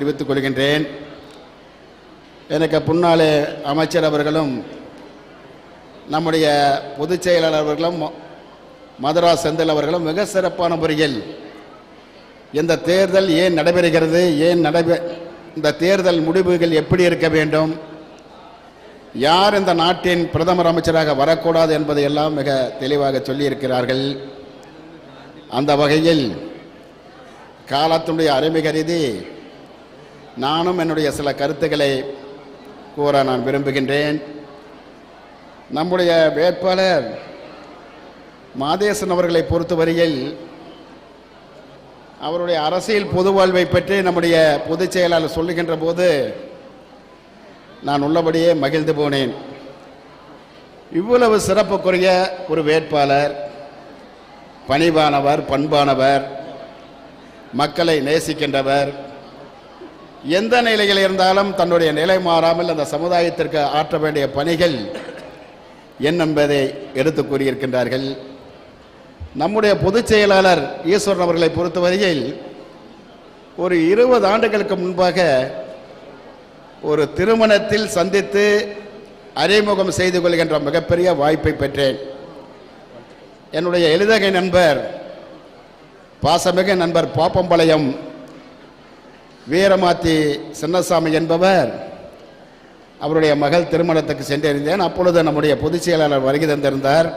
தெரிவித்துக் கொள்கின்றேன். எனக்கு முன்னாலே அமைச்சர் அவர்களும் நம்முடைய பொதுச் செயலாளர் அவர்களும் மதுரா செந்தில் அவர்களும் மிக சிறப்பான முறையில் இந்த தேர்தல் ஏன் நடைபெறுகிறது, இந்த தேர்தல் முடிவுகள் எப்படி இருக்க வேண்டும், யார் இந்த நாட்டின் பிரதமர் அமைச்சராக வரக்கூடாது என்பதை எல்லாம் மிக தெளிவாக சொல்லியிருக்கிறார்கள். அந்த வகையில் காலத்தினுடைய அருமை கருதி நானும் என்னுடைய சில கருத்துக்களை கூற நான் விரும்புகின்றேன். நம்முடைய வேட்பாளர் மாதேசன் அவர்களை பொறுத்தவரையில் அவருடைய அரசியல் பொது வாழ்வை பற்றி நம்முடைய பொதுச் செயலாளர் சொல்லுகின்ற போது நான் உள்ளபடியே மகிழ்ந்து போனேன். இவ்வளவு சிறப்புக்குரிய ஒரு வேட்பாளர், பணிவானவர், பண்பானவர், மக்களை நேசிக்கின்றவர், எந்த நிலையில் இருந்தாலும் தன்னுடைய நிலை மாறாமல் அந்த சமுதாயத்திற்கு ஆற்ற வேண்டிய பணிகள் என்ன என்பதை எடுத்து கூறியிருக்கின்றார்கள். நம்முடைய பொதுச் செயலாளர் ஈஸ்வரன் அவர்களை பொறுத்தவரையில் ஒரு 20 ஆண்டுகளுக்கு முன்பாக ஒரு திருமணத்தில் சந்தித்து அறிமுகம் செய்து கொள்கின்ற மிகப்பெரிய வாய்ப்பை பெற்றேன். என்னுடைய எளிதகை நண்பர், பாசமிகு நண்பர் பாப்பம்பாளையம் வீரமாத்தி சின்னசாமி என்பவர், அவருடைய மகள் திருமணத்துக்கு சென்றிருந்தேன். அப்பொழுது நம்முடைய பொதுச் செயலாளர் வருகை தந்திருந்தார்.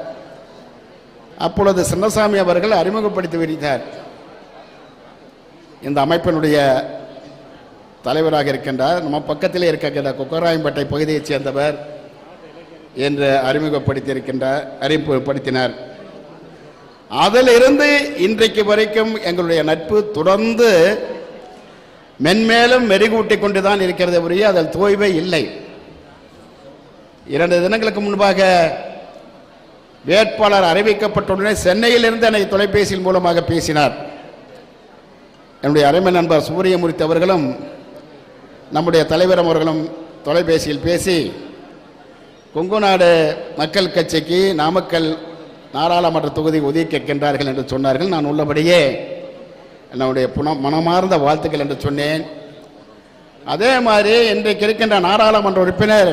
அப்பொழுது சின்னசாமி அவர்கள் அறிமுகப்படுத்தி விட்டார். இந்த அமைப்பினுடைய தலைவராக இருக்கின்றார், நம்ம பக்கத்திலே இருக்கின்ற குக்கராயம்பேட்டை பகுதியைச் சேர்ந்தவர் என்று அறிமுகப்படுத்தினார். அதிலிருந்து இன்றைக்கு வரைக்கும் எங்களுடைய நட்பு தொடர்ந்து மென்மேலும் மெருகூட்டி கொண்டுதான் இருக்கிறது ஒழிய அதில் தோய்வே இல்லை. 2 தினங்களுக்கு முன்பாக வேட்பாளர் அறிவிக்கப்பட்டுடனே சென்னையிலிருந்து என்னை தொலைபேசியின் மூலமாக பேசினார். என்னுடைய அருமை நண்பர் சூரியமூர்த்தி அவர்களும் நம்முடைய தலைவர் அவர்களும் தொலைபேசியில் பேசி கொங்குநாடு மக்கள் கட்சிக்கு நாமக்கல் நாடாளுமன்ற தொகுதி ஒதுக்கியிருக்கின்றார்கள் என்று சொன்னார்கள். நான் உள்ளபடியே என்னுடைய மனமார்ந்த வாழ்த்துக்கள் என்று சொன்னேன். அதே மாதிரி இன்றைக்கு இருக்கின்ற நாடாளுமன்ற உறுப்பினர்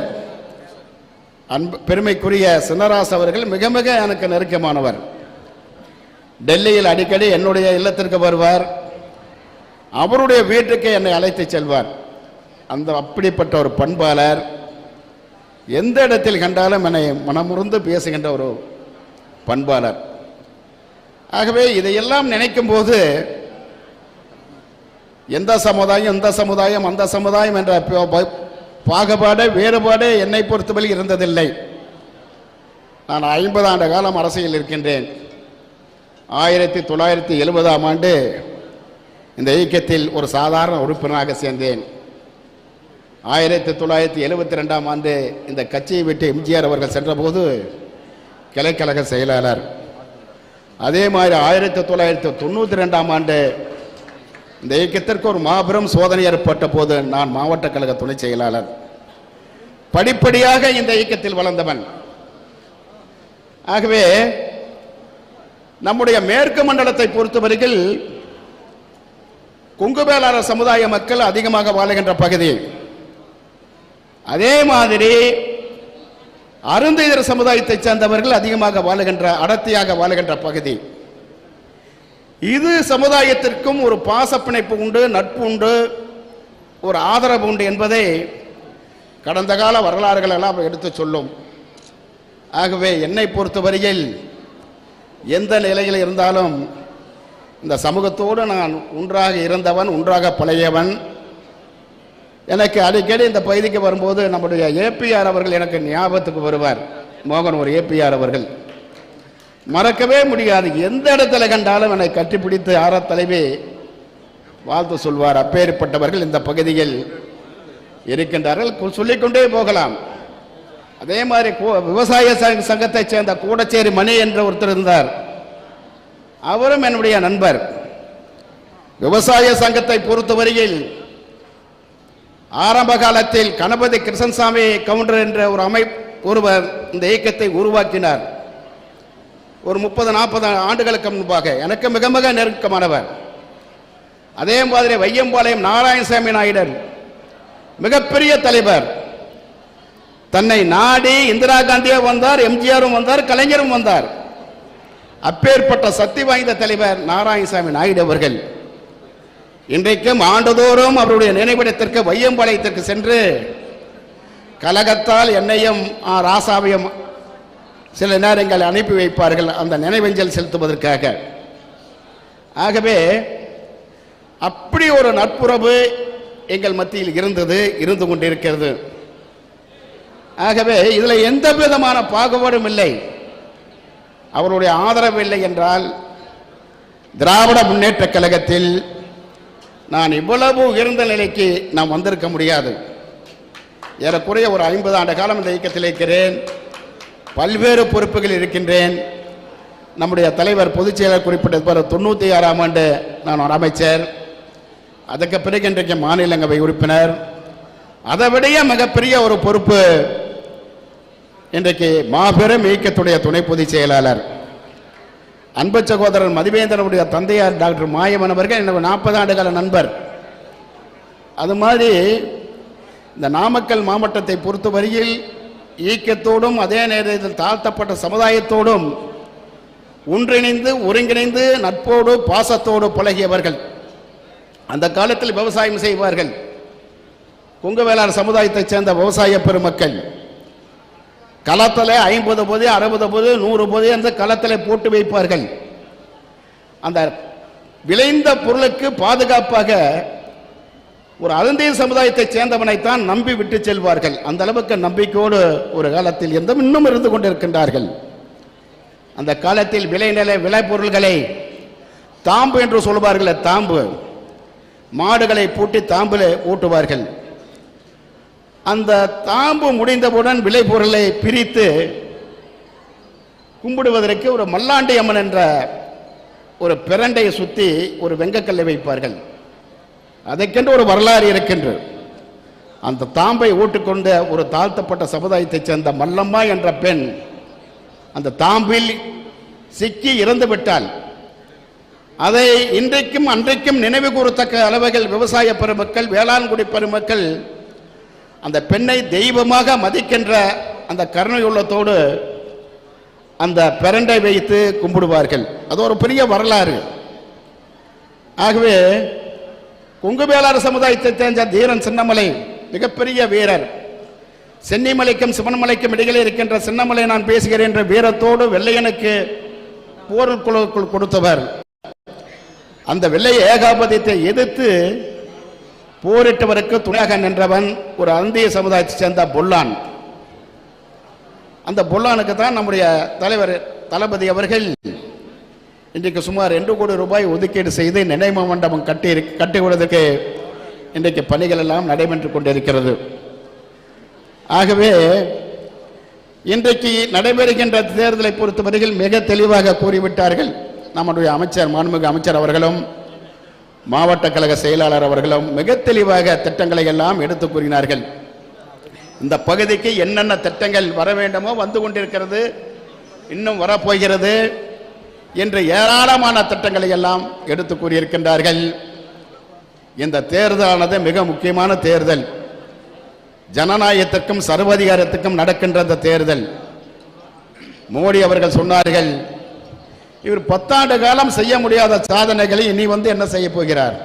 பெருமைக்குரிய சின்னராசு அவர்கள் மிக மிக எனக்கு நெருக்கமானவர். டெல்லியில் அடிக்கடி என்னுடைய இல்லத்திற்கு வருவார், அவருடைய வீட்டுக்கு என்னை அழைத்து செல்வார். அப்படிப்பட்ட ஒரு பண்பாளர், எந்த இடத்தில் கண்டாலும் என்னை மனமுருந்து பேசுகின்ற ஒரு பண்பாளர். ஆகவே இதையெல்லாம் நினைக்கும் போது எந்த சமுதாயம் இந்த சமுதாயம் அந்த சமுதாயம் என்ற பாகுபாடு வேறுபாடு என்னை பொறுத்தவரை இருந்ததில்லை. நான் 50 ஆண்டு காலம் அரசியல் இருக்கின்றேன். 1970ஆம் ஆண்டு இந்த இயக்கத்தில் ஒரு சாதாரண உறுப்பினராக சேர்ந்தேன். 1972ஆம் ஆண்டு இந்த கட்சியை விட்டு எம்ஜிஆர் அவர்கள் சென்றபோது கிளைக்கழக செயலாளர். அதே மாதிரி 1992ஆம் ஆண்டு இந்த இயக்கத்திற்கு ஒரு மாபெரும் சோதனை ஏற்பட்ட போது நான் மாவட்ட கழக துணை செயலாளர். படிப்படியாக இந்த இயக்கத்தில் வளர்ந்தவன். ஆகவே நம்முடைய மேற்கு மண்டலத்தை பொறுத்தவரையில் கொங்கு வேளாளர் சமுதாய மக்கள் அதிகமாக வாழுகின்ற பகுதி, அதே மாதிரி அருந்ததியர் சமுதாயத்தை சேர்ந்தவர்கள் அதிகமாக வாழுகின்ற, அடர்த்தியாக வாழுகின்ற பகுதி. இது சமுதாயத்திற்கும் ஒரு பாசப்பிணைப்பு உண்டு, நட்பு உண்டு, ஒரு ஆதரவு உண்டு என்பதை கடந்த கால வரலாறுகள் எல்லாம் எடுத்து சொல்லும். ஆகவே என்னை பொறுத்தவரையில் எந்த நிலையில் இருந்தாலும் இந்த சமூகத்தோடு நான் ஒன்றாக இருந்தவன், ஒன்றாக பழையவன். எனக்கு அடிக்கடி இந்த பகுதிக்கு வரும்போது நம்முடைய ஏபிஆர் அவர்கள் எனக்கு ஞாபகத்துக்கு வருவார். மோகன் ஒரு ஏபிஆர் அவர்கள் மறக்கவே முடியாது. எந்த இடத்துல கண்டாலும் என்னை கட்டிப்பிடித்து ஆற தலைவி வாழ்த்து சொல்வார். அப்பேற்பட்டவர்கள் இந்த பகுதியில் இருக்கின்றார்கள், சொல்லிக்கொண்டே போகலாம். அதே மாதிரி விவசாய சங்கத்தைச் சேர்ந்த கூடச்சேரி மணி என்ற ஒருத்தர் இருந்தார். அவரும் என்னுடைய நண்பர். விவசாய சங்கத்தை பொறுத்தவரையில் ஆரம்ப காலத்தில் கணபதி கிருஷ்ணசாமி கவுண்டர் என்ற ஒரு ஒருவர் இந்த இயக்கத்தை உருவாக்கினார். ஒரு 30-40 ஆண்டுகளுக்கு முன்பாக எனக்கு மிக மிக நெருக்கமானவர். அதே மாதிரி வையம்பாளையம் நாராயணசாமி நாயுடர் மிகப்பெரிய தலைவர். தன்னை நாடி இந்திரா காந்தியும் வந்தார், எம்ஜிஆரும் வந்தார், கலைஞரும் வந்தார். அப்பேற்பட்ட சக்தி வாய்ந்த தலைவர் நாராயணசாமி நாயுடு அவர்கள் இன்றைக்கும் ஆண்டுதோறும் அவருடைய நினைவிடத்திற்கு வையம்பாளையத்திற்கு சென்று கலகத்தால் என்னையும் ராசாவையும் சில நேரங்கள் அனுப்பி வைப்பார்கள் அந்த நினைவஞ்சல் செலுத்துவதற்காக. ஆகவே அப்படி ஒரு நட்புறவு எங்கள் மத்தியில் இருந்து கொண்டிருக்கிறது. ஆகவே இதில் எந்த விதமான பாகுபாடும் இல்லை. அவருடைய ஆதரவு இல்லை என்றால் திராவிட முன்னேற்ற கழகத்தில் நான் இவ்வளவு உயர்ந்த நிலைக்கு நான் வந்திருக்க முடியாது. ஏறக்குறைய ஒரு 50 ஆண்டு காலம் இந்த இயக்கத்தில் இருக்கிறேன். பல்வேறு பொறுப்புகள் இருக்கின்றேன். நம்முடைய தலைவர் பொதுச் செயலர் குறிப்பிட்ட 96ஆம் ஆண்டு நான் ஒரு அமைச்சர், அதற்கு பிறகு இன்றைக்கு மாநிலங்களவை உறுப்பினர், அதை விட மிகப்பெரிய ஒரு பொறுப்பு இன்றைக்கு மாபெரும் இயக்கத்துடைய துணை பொதுச் செயலாளர். அன்பு சகோதரர் மதிவேந்தனுடைய தந்தையார் டாக்டர் மாயவன் அவர்கள் எனக்கு 40 ஆண்டு கால நண்பர். அது மாதிரி இந்த நாமக்கல் மாவட்டத்தை பொறுத்தவரையில் இயக்கத்தோடும் அதே நேரத்தில் தாழ்த்தப்பட்ட சமுதாயத்தோடும் ஒன்றிணைந்து ஒருங்கிணைந்து நட்போடு பாசத்தோடு பழகியவர்கள். அந்த காலத்தில் விவசாயம் செய்வார்கள். கொங்கு வேளாண் சமுதாயத்தைச் சேர்ந்த விவசாய பெருமக்கள் களத்தில் 50 போது 60 போது 100 போது அந்த களத்தில் போட்டு வைப்பார்கள். அந்த விளைந்த பொருளுக்கு பாதுகாப்பாக ஒரு அருந்திய சமுதாயத்தைச் சேர்ந்தவனைத்தான் நம்பி விட்டு செல்வார்கள். அந்த அளவுக்கு நம்பிக்கையோடு ஒரு காலத்தில் இருந்தும் இன்னும் இருந்து கொண்டிருக்கின்றார்கள். அந்த காலத்தில் விளைபொருள்களை தாம்பு என்று சொல்வார்கள். தாம்பு மாடுகளை பூட்டி தாம்பில் ஊட்டுவார்கள். அந்த தாம்பு முடிந்தவுடன் விளைபொருளை பிரித்து கும்பிடுவதற்கு ஒரு மல்லாண்டி அம்மன் என்ற ஒரு பிரண்டையை சுற்றி ஒரு வெங்கக்கல்லை வைப்பார்கள். அதற்கென்று ஒரு வரலாறு இருக்கின்றது. அந்த தாம்பை ஊட்டுக்கொண்ட ஒரு தாழ்த்தப்பட்ட சமுதாயத்தைச் சேர்ந்த மல்லம்மா என்ற பெண் அந்த தாம்பில் சிக்கி இறந்துவிட்டால் அதை இன்றைக்கும் அன்றைக்கும் நினைவு கூறத்தக்க அளவுகள் விவசாய பெருமக்கள், வேளாண்குடி பெருமக்கள் அந்த பெண்ணை தெய்வமாக மதிக்கின்ற அந்த கருணையுள்ளத்தோடு அந்த பிரண்டை வைத்து கும்பிடுவார்கள். அது ஒரு பெரிய வரலாறு. ஆகவே கொங்கு வேளாண் சமுதாயத்தை சேர்ந்த தீரன் சின்னமலை மிகப்பெரிய வீரர். சென்னிமலைக்கும் சிவன்மலைக்கும் இடையிலே இருக்கின்ற சின்னமலை நான் பேசுகிறேன் என்ற வீரத்தோடு வெள்ளையனுக்கு போருக்குழுக்குள் கொடுத்தவர். அந்த வெள்ளை ஏகாபதியத்தை எதிர்த்து போரிட்டவருக்கு துணையாக நின்றவன் ஒரு அந்திய சமுதாயத்தை சேர்ந்த பொல்லான். அந்த பொல்லானுக்கு தான் நம்முடைய தலைவர் தளபதி அவர்கள் இன்றைக்கு சுமார் 2 கோடி ரூபாய் ஒதுக்கீடு செய்து நினைவு மண்டபம் கட்டிவிடுவதற்கு இன்றைக்கு பணிகள் எல்லாம் நடைபெற்று கொண்டிருக்கிறது. ஆகவே இன்றைக்கு நடைபெறுகின்ற தேர்தலை பொறுத்தவரையில் மிக தெளிவாக கூறிவிட்டார்கள். நம்முடைய அமைச்சர் மாண்புமிகு அமைச்சர் அவர்களும் மாவட்ட கழக செயலாளர் அவர்களும் மிக தெளிவாக திட்டங்களை எல்லாம் எடுத்து கூறினார்கள். இந்த பகுதிக்கு என்னென்ன திட்டங்கள் வர வேண்டுமோ வந்து கொண்டிருக்கிறது, இன்னும் வரப்போகிறது என்று ஏராளமான திட்டங்களை எல்லாம் எடுத்து கூறியிருக்கின்றார்கள். இந்த தேர்தலானது மிக முக்கியமான தேர்தல். ஜனநாயகத்திற்கும் சர்வாதிகாரத்துக்கும் நடக்கின்ற இந்த தேர்தல். மோடி அவர்கள் சொன்னார்கள், இவர் 10 ஆண்டு காலம் செய்ய முடியாத சாதனைகளை இனி என்ன செய்ய போகிறார்?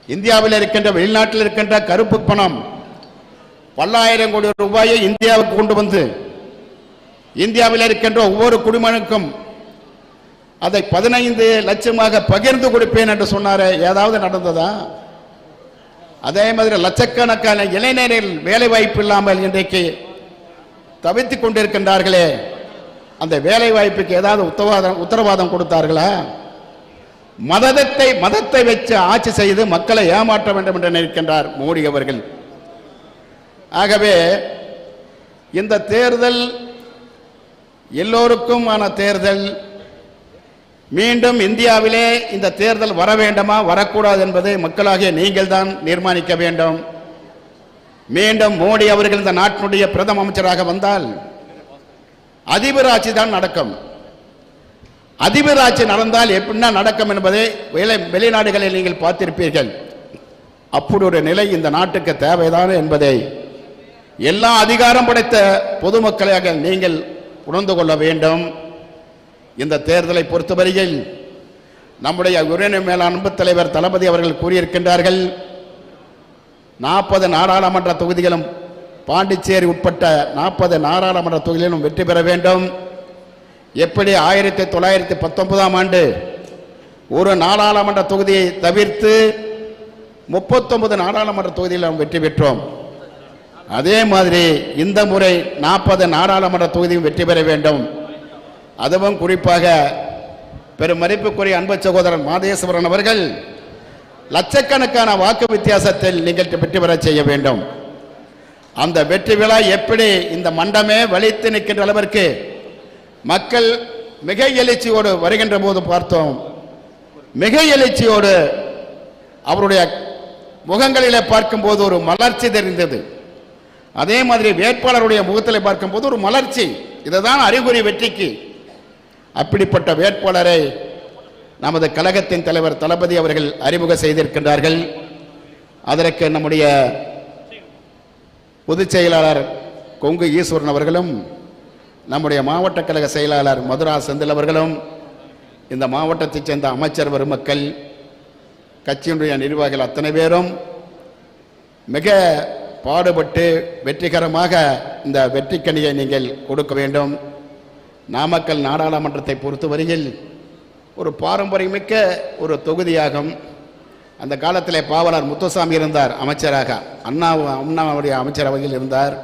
இந்தியாவில் இருக்கின்ற வெளிநாட்டில் இருக்கின்ற கருப்பு பணம் பல்லாயிரம் கோடி ரூபாயை இந்தியாவுக்கு கொண்டு வந்து இந்தியாவில் இருக்கின்ற ஒவ்வொரு குடிமகனுக்கும் அதை 15 லட்சமாக பகிர்ந்து கொடுப்பேன் என்று சொன்னாரே, ஏதாவது நடந்ததா? அதே மாதிரி லட்சக்கணக்கான இளைஞர்கள் வேலை வாய்ப்பு இல்லாமல் இன்றைக்கு தவித்துக் கொண்டிருக்கின்றார்களே, அந்த வேலை வாய்ப்புக்கு ஏதாவது உத்தரவாதம் கொடுத்தார்களா? மதத்தை வச்சு ஆட்சி செய்து மக்களை ஏமாற்ற வேண்டும் என்று நினைக்கின்றார் மோடி அவர்கள். ஆகவே இந்த தேர்தல் எல்லோருக்குமான தேர்தல். மீண்டும் இந்தியாவிலே இந்த தேர்தல் வர வேண்டுமா வரக்கூடாது என்பதை மக்களாகிய நீங்கள் தான் தீர்மானிக்க வேண்டும். மீண்டும் மோடி அவர்கள் இந்த நாட்டினுடைய பிரதம அமைச்சராக வந்தால் அதிபர் ஆட்சி தான் நடக்கும். அதிபர் ஆட்சி நடந்தால் எப்படின்னா நடக்கும் என்பதை வெளிநாடுகளில் நீங்கள் பார்த்திருப்பீர்கள். அப்படி ஒரு நிலை இந்த நாட்டுக்கு தேவைதான் என்பதை எல்லா அதிகாரம் படைத்த பொதுமக்களாக நீங்கள் உணர்ந்து கொள்ள வேண்டும். இந்த தேர்தலை பொறுத்தவரையில் நம்முடைய உயர்நிலை மேலாண் அன்பு தலைவர் தளபதி அவர்கள் கூறியிருக்கின்றார்கள், 40 நாடாளுமன்ற தொகுதிகளும் பாண்டிச்சேரி உட்பட்ட 40 நாடாளுமன்ற தொகுதிகளிலும் வெற்றி பெற வேண்டும். எப்படி 1919ஆம் ஆண்டு ஒரு நாடாளுமன்ற தொகுதியை தவிர்த்து 39 நாடாளுமன்ற தொகுதியில் வெற்றி பெற்றோம், அதே மாதிரி இந்த முறை 40 நாடாளுமன்ற தொகுதியும் வெற்றி பெற வேண்டும். அதுவும் குறிப்பாக பெரும் மதிப்புக்குரிய அன்பு சகோதரன் மாதேஸ்வரன் அவர்கள் லட்சக்கணக்கான வாக்கு வித்தியாசத்தில் நீங்கள் வெற்றி பெற செய்ய வேண்டும். அந்த வெற்றி விழா எப்படி இந்த மண்டமே வலித்து நிற்கின்ற அளவிற்கு மக்கள் மிக எழுச்சியோடு வருகின்ற போது பார்த்தோம். மிக எழுச்சியோடு அவருடைய முகங்களிலே பார்க்கும்போது ஒரு மலர்ச்சி தெரிந்தது. அதே மாதிரி வேட்பாளருடைய முகத்திலே பார்க்கும்போது ஒரு மலர்ச்சி. இதுதான் அறிகுறி வெற்றிக்கு. அப்படிப்பட்ட வேட்பாளரை நமது கழகத்தின் தலைவர் தளபதி அவர்கள் அறிமுகம் செய்திருக்கின்றார்கள். அதற்கு நம்முடைய பொதுச் செயலாளர் கொங்கு ஈஸ்வரன் அவர்களும் நம்முடைய மாவட்ட கழக செயலாளர் மதுரா செந்தில் அவர்களும் இந்த மாவட்டத்தைச் சேர்ந்த அமைச்சர் பெருமக்கள் கட்சியினுடைய நிர்வாகிகள் அத்தனை பேரும் மிக பாடுபட்டு வெற்றிகரமாக இந்த வெற்றிக்கனியை நீங்கள் கொடுக்க வேண்டும். நாமக்கல் நாடாளுமன்றத்தை பொறுத்தவரையில் ஒரு பாரம்பரியமிக்க ஒரு தொகுதியாகும். அந்த காலத்திலே பாவலர் முத்துசாமி இருந்தார் அமைச்சராக, அண்ணாவுடைய அமைச்சரவையில் இருந்தார்.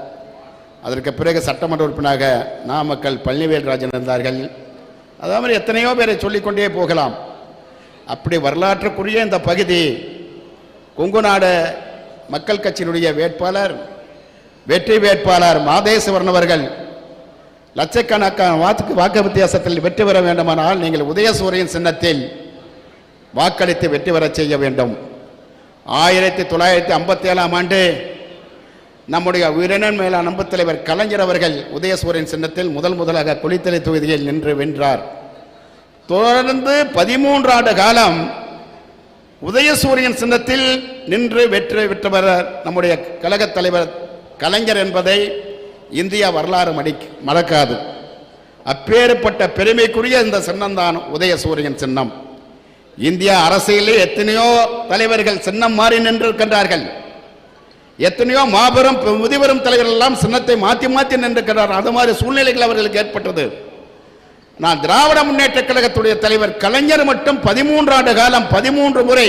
அதற்கு பிறகு சட்டமன்ற உறுப்பினராக நாமக்கல் பழனிவேல்ராஜன் இருந்தார்கள். அதே மாதிரி எத்தனையோ பேரை சொல்லிக்கொண்டே போகலாம். அப்படி வரலாற்றுக்குரிய இந்த பகுதி கொங்குநாடு மக்கள் கட்சியினுடைய வேட்பாளர் வெற்றி வேட்பாளர் மாதேஸ்வரன் அவர்கள் லட்சக்கணக்கான வாக்கு வித்தியாசத்தில் வெற்றி பெற வேண்டுமானால் நீங்கள் உதயசூரியன் சின்னத்தில் வாக்களித்து வெற்றி பெற செய்ய வேண்டும். 1957ஆம் ஆண்டு நம்முடைய உயிரினம் மேலான அன்பு தலைவர் கலைஞர் அவர்கள் உதயசூரியன் சின்னத்தில் முதலாக குளித்தலை தொகுதியில் நின்று வென்றார். தொடர்ந்து 13 ஆண்டு காலம் உதயசூரியன் சின்னத்தில் நின்று வெற்றி பெற்றவர் நம்முடைய கழக தலைவர் கலைஞர் என்பதை இந்தியா வரலாறு மறக்காது. அப்பேற்பட்ட பெருமைக்குரிய இந்த சின்னம்தான் உதயசூரியன் சின்னம். இந்தியா அரசியலில் எத்தனையோ தலைவர்கள் சின்னம் மாறி நின்றிருக்கின்றார்கள். எத்தனையோ மாபெரும் முதிவரும் தலைவர்கள் எல்லாம் சின்னத்தை மாற்றி நின்றிருக்கிறார். அது மாதிரி சூழ்நிலைகள் அவர்களுக்கு ஏற்பட்டது. நான் திராவிட முன்னேற்ற கழகத்துடைய தலைவர் கலைஞர் மட்டும் 13 ஆண்டு காலம் 13 முறை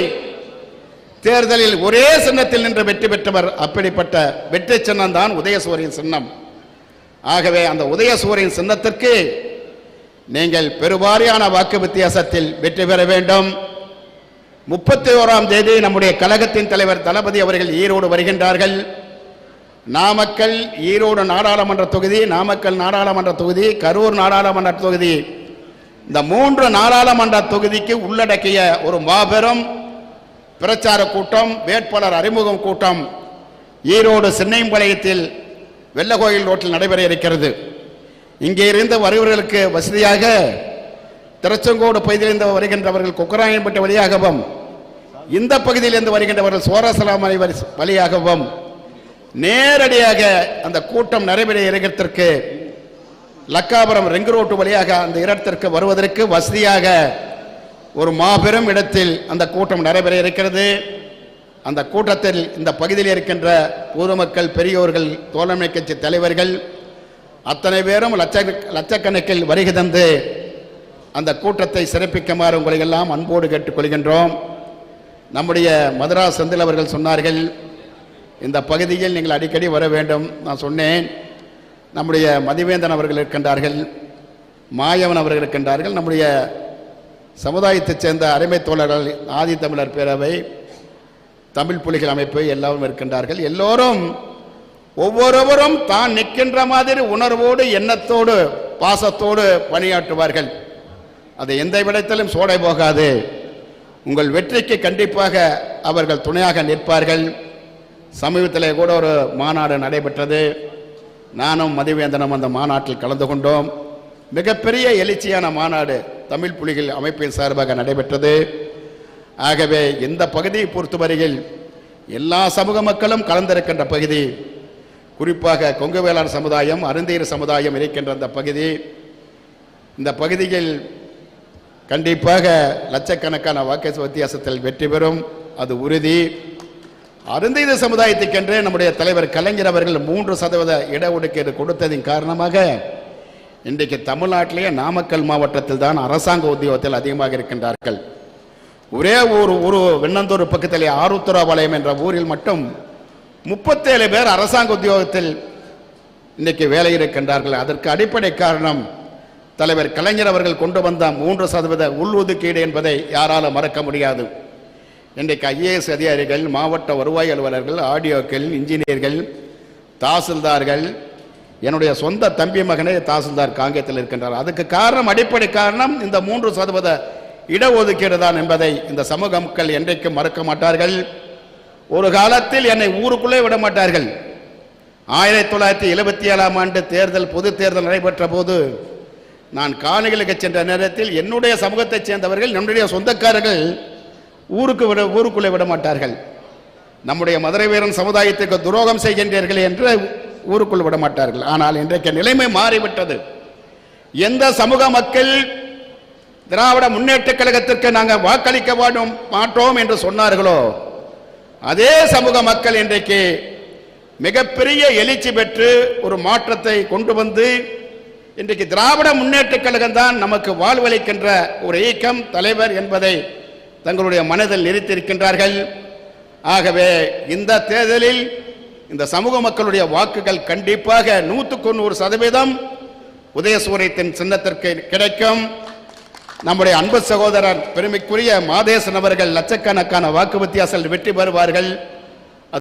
தேர்தலில் ஒரே சின்னத்தில் நின்று வெற்றி பெற்றவர். அப்படிப்பட்ட வெற்றி சின்னம் தான் உதயசூரியன் சின்னம். ஆகவே அந்த உதயசூரியன் சின்னத்திற்கு நீங்கள் பெருவாரியான வாக்கு வித்தியாசத்தில் வெற்றி பெற வேண்டும். 31ஆம் தேதி நம்முடைய கழகத்தின் தலைவர் தளபதி அவர்கள் ஈரோடு வருகின்றார்கள். நாமக்கல் ஈரோடு நாடாளுமன்ற தொகுதி, நாமக்கல் நாடாளுமன்ற தொகுதி, கரூர் நாடாளுமன்ற தொகுதி, இந்த 3 நாடாளுமன்ற தொகுதிக்கு உள்ளடக்கிய ஒரு மாபெரும் பிரச்சார கூட்டம், வேட்பாளர் அறிமுகம் கூட்டம் ஈரோடு சின்னையம்பாளையத்தில் வெள்ளகோயில் ரோட்டில் நடைபெற இருக்கிறது. இங்கே இருந்து வருபவர்களுக்கு வசதியாக திருச்செங்கோடு பகுதியிலிருந்து வருகின்றவர்கள் குக்கராயன்பட்ட வழியாகவும், இந்த பகுதியிலிருந்து வருகின்றவர்கள் சோரசலாமலை வழியாகவும் நேரடியாக அந்த கூட்டம் நடைபெற இருக்கிறதற்கு லக்காபுரம் ரிங் ரோட்டு வழியாக அந்த இடத்திற்கு வருவதற்கு வசதியாக ஒரு மாபெரும் இடத்தில் அந்த கூட்டம் நடைபெற இருக்கிறது. அந்த கூட்டத்தில் இந்த பகுதியில் இருக்கின்ற பொதுமக்கள், பெரியோர்கள், தோழமை கட்சி தலைவர்கள் அத்தனை பேரும் லட்சக்கணக்கில் வருகை தந்து அந்த கூட்டத்தை சிறப்பிக்குமாறு உங்களை எல்லாம் அன்போடு கேட்டுக்கொள்கின்றோம். நம்முடைய மதுரா செந்தில் அவர்கள் சொன்னார்கள், இந்த பகுதியில் நீங்கள் அடிக்கடி வர வேண்டும். நான் சொன்னேன், நம்முடைய மதிவேந்தன் அவர்கள் இருக்கின்றார்கள், மாயவன் அவர்கள் இருக்கின்றார்கள், நம்முடைய சமுதாயத்தைச் சேர்ந்த அடிமை தோழர்கள், ஆதி தமிழர் பேரவை, தமிழ் புலிகள் அமைப்பு எல்லாரும் இருக்கின்றார்கள். எல்லோரும் ஒவ்வொருவரும் தான் நிற்கின்ற மாதிரி உணர்வோடு, எண்ணத்தோடு, பாசத்தோடு பணியாற்றுவார்கள். அது எந்த விடத்திலும் சோடை போகாது. உங்கள் வெற்றிக்கு கண்டிப்பாக அவர்கள் துணையாக நிற்பார்கள். சமீபத்தில் கூட ஒரு மாநாடு நடைபெற்றது. நானும் மதிவேந்தனும் அந்த மாநாட்டில் கலந்து கொண்டோம். மிகப்பெரிய எழுச்சியான மாநாடு தமிழ் புலிகள் அமைப்பின் சார்பாக நடைபெற்றது. ஆகவே இந்த பகுதியை பொறுத்தவரையில் எல்லா சமூக மக்களும் கலந்திருக்கின்ற பகுதி, குறிப்பாக கொங்கு வேளாண் சமுதாயம், அருந்தீர் சமுதாயம் இருக்கின்ற அந்த பகுதி, இந்த பகுதியில் கண்டிப்பாக லட்சக்கணக்கான வாக்கு வித்தியாசத்தில் வெற்றி பெறும், அது உறுதி. அருந்தீர் சமுதாயத்துக்கென்றே நம்முடைய தலைவர் கலைஞர் அவர்கள் 3% இடஒதுக்கீடு கொடுத்ததின் காரணமாக இன்றைக்கு தமிழ்நாட்டிலேயே நாமக்கல் மாவட்டத்தில் தான் அரசாங்க உத்தியோகத்தில் அதிகமாக இருக்கின்றார்கள். ஒரே ஊர் வெண்ணந்தூர் பக்கத்திலே ஆருத்ராபாளையம் என்ற ஊரில் மட்டும் 37 பேர் அரசாங்க உத்தியோகத்தில் இன்றைக்கு வேலை இருக்கின்றார்கள். அதற்கு அடிப்படை காரணம் தலைவர் கலைஞர் அவர்கள் கொண்டு வந்த 3% உள்ஒதுக்கீடு என்பதை யாராலும் மறக்க முடியாது. இன்றைக்கு IAS அதிகாரிகள், மாவட்ட வருவாய் அலுவலர்கள், ஆடியோக்கள், இன்ஜினியர்கள், தாசில்தார்கள், என்னுடைய சொந்த தம்பி மகனே தாசில்தார் காங்கேயத்தில் இருக்கின்றார். அதுக்கு காரணம், அடிப்படை காரணம் இந்த 3% இடஒதுக்கீடு தான் என்பதை இந்த சமூக மக்கள் என்றைக்கும் மறக்க மாட்டார்கள். ஒரு காலத்தில் என்னை ஊருக்குள்ளே விட மாட்டார்கள். 1977ஆம் ஆண்டு தேர்தல், பொது தேர்தல் நடைபெற்ற போது நான் காணிகளுக்கு சென்ற நேரத்தில் என்னுடைய சமூகத்தைச் சேர்ந்தவர்கள், நம்முடைய சொந்தக்காரர்கள் ஊருக்குள்ளே விட மாட்டார்கள். நம்முடைய மதுரை வீரன் சமுதாயத்துக்கு துரோகம் செய்கின்றீர்கள் என்று ஊருக்குள் விட மாட்டார்கள். ஆனால் இன்றைக்கு நிலைமை மாறிவிட்டது. எந்த சமூக மக்கள் திராவிட முன்னேற்ற கழகத்திற்கு நாங்கள் வாக்களிக்க மாட்டோம் என்று சொன்னார்களோ அதே சமூக மக்கள் இன்றைக்கு மிகப்பெரிய எழுச்சி பெற்று ஒரு மாற்றத்தை கொண்டு வந்து இன்றைக்கு திராவிட முன்னேற்ற கழகம் தான் நமக்கு வாழ்வளிக்கின்ற ஒரு இயக்கம், தலைவர் என்பதை தங்களுடைய மனதில் நிறுத்தியிருக்கின்றார்கள். ஆகவே இந்த தேர்தலில் இந்த சமூக மக்களுடைய வாக்குகள் கண்டிப்பாக 190% உதயசூரியத்தின் சின்னத்திற்கு கிடைக்கும். நம்முடைய அன்பு சகோதரர் பெருமைக்குரிய மாதேசன் அவர்கள் லட்சக்கணக்கான வாக்கு வித்தியாசத்தில் வெற்றி பெறுவார்கள்.